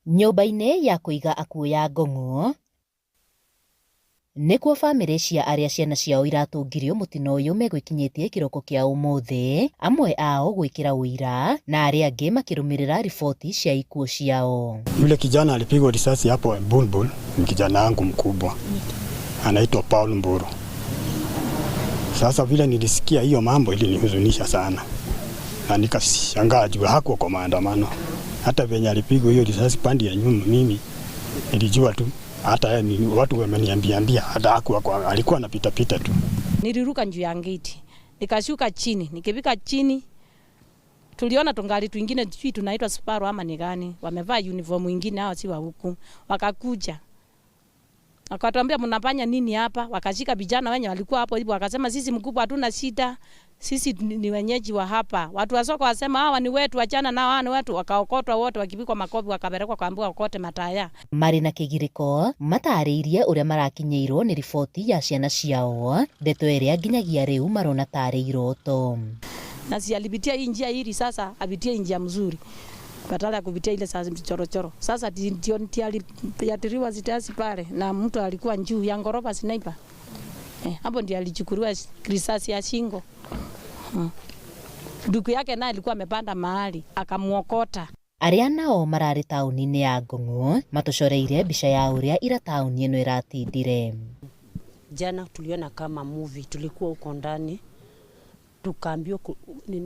Nyũmba-inĩ ya kũiga akuũ ya Ngong'o nĩkuo bamĩrĩ cia arĩa ciana ciao iratũngirio mũtino ũyũ megwĩkinyĩtie kĩroko kĩa ũmũthĩ, amwe ao gwĩkĩra ũira na arĩa angĩ makĩrũmĩrĩra riboti cia ikuũ ciao. Yule kijana alipigwa risasi hapo Bulbul, ni kijana wangu mkubwa, anaitwa Paul Mburu. Sasa vile nilisikia hiyo mambo ilinihuzunisha sana, na nikashangaa juu hakuwa kwa maandamano. Hata venye alipigwa hiyo risasi pande ya nyuma, mimi nilijua tu, hata watu wameniambia hata hakuwa, alikuwa anapita pita tu. Niliruka juu ya gate, nikashuka chini, nikifika chini tuliona tungali twingine sijui tunaitwa Subaru ama ni gani, wamevaa uniform nyingine, hao si wa huku. Wakakuja wakatuambia mnafanya nini hapa, wakashika vijana wenye walikuwa hapo hivyo, wakasema sisi mkubwa hatuna shida, sisi ni wenyeji wa hapa. Watu wa soko wasema hawa ni wetu, achana nao, hawa ni wetu. Wakaokotwa wote, wakipikwa makofi, wakapelekwa kaambiwa okote mataya. Marĩ na kĩgirĩko matarĩirie ũrĩa marakinyĩirwo nĩ riboti ya ciana ciao, ndeto ĩrĩa nginyagia rĩu marona tarĩ iroto. Na si alipitia hii njia hili, sasa apitie njia mzuri badala ya kupitia ile sasa mchorochoro. Sasa ndio aliathiriwa zitasi pale, na mtu alikuwa juu ya ngorofa sniper. Hapo ndio alichukuliwa risasi ya shingo. Ndugu yake naye alikuwa amepanda mahali akamuokota. Arĩa nao mararĩ taũni-inĩ ya Ngong'o matucoreire mbica ya ũrĩa ira taũni ĩno ĩratindire. Jana tuliona kama movie, tulikuwa huko ndani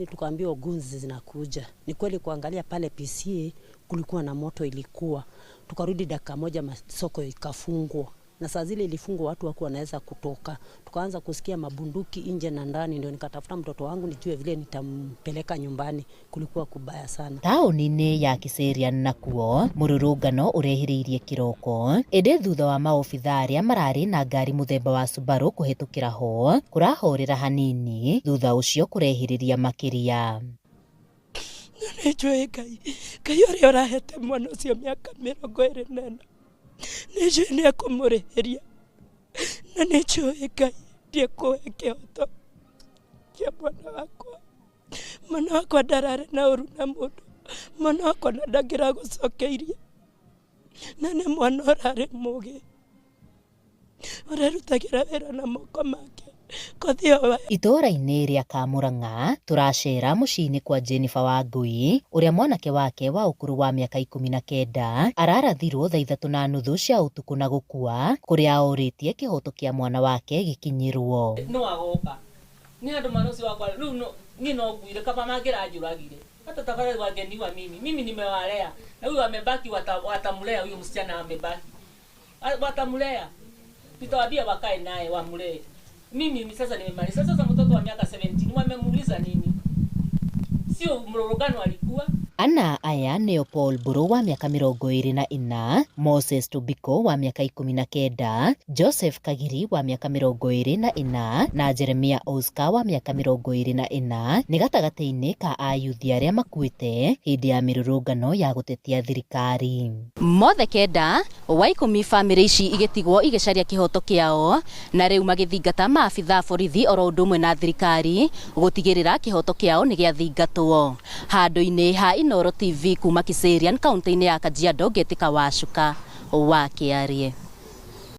tukaambiwa gunzi zinakuja. Ni kweli kuangalia pale PCA kulikuwa na moto ilikuwa. Tukarudi dakika moja masoko ikafungwa. Na saa zile ilifungwa watu hawakuwa wanaweza kutoka. Tukaanza kusikia mabunduki nje na ndani, ndio nikatafuta mtoto wangu nijue vile nitampeleka nyumbani. Kulikuwa kubaya sana. Taũni-inĩ ya Kiserian nakuo mũrũrũngano ũrehĩrĩirie kĩroko, ĩndĩ thutha wa maobitha arĩa mararĩ na ngari mũthemba wa Subaru kũhetũkĩra ho kũrahorera hanini, thutha ũcio kũrehĩrĩria makĩria. Nĩnjũĩ Ngai ũrĩa ũrahete mwana ũcio mĩaka 24 nĩnjũĩ nĩekũmũrĩhĩria, na nĩnjũĩ Ngai ndiekũhe kĩhoto kĩa mwana wakwa ndararĩ na ũru na mũndũ, mwana wakwa ndangĩragũcokeirie, na nĩ mwana ũrarĩ mũgĩ ũrerutagĩra wĩra na moko make. Itũũra-inĩ rĩa Kamũrang'a tũracera mũciĩ-inĩ kwa Jennifer Wangui, ũrĩa mwanake wake wa ũkũrũ wa mĩaka 19 ararathirwo thaa 3:30 cia ũtukũ na gũkua, kũrĩa orĩtie kĩhoto kĩa mwana wake gĩkinyĩrwo. No agoka ni andũ manocio wakwa rĩu ni no nguire kama mangĩranjũragire, hata tafadhali wangeniua mimi nimewalea, na huyu amebaki watamlea, huyu msichana amebaki watamlea, nitawaambia wakae naye wamlee. Mimi sasa nimemaliza. Sasa mtoto wa miaka 17 wamemuuliza nini? Sio mrorogano alikuwa. Ana aya nĩo Paul Mburu wa mĩaka 24, Moses Tobiko wa mĩaka 19, Joseph Kagiri wa mĩaka 24 na Jeremia Oscar wa mĩaka 24 nĩ gatagatĩ-inĩ ka ayuthi arĩa makuĩte hĩndĩ ya mĩrũrũngano ya gũtetia thirikari. Mothe kenda wa 10 bamĩrĩ ici igĩtigwo igĩcaria kĩhoto kĩao, na rĩu magĩthingata maabitha borithi oro ũndũ ũmwe na thirikari gũtigĩrĩra kĩhoto kĩao nĩ gĩathingatwo. Handũ-inĩ ha Inooro TV kuma Kiserian, kaunti-inĩ ya Kajiado, Getĩka Wacuka wa Kĩarie.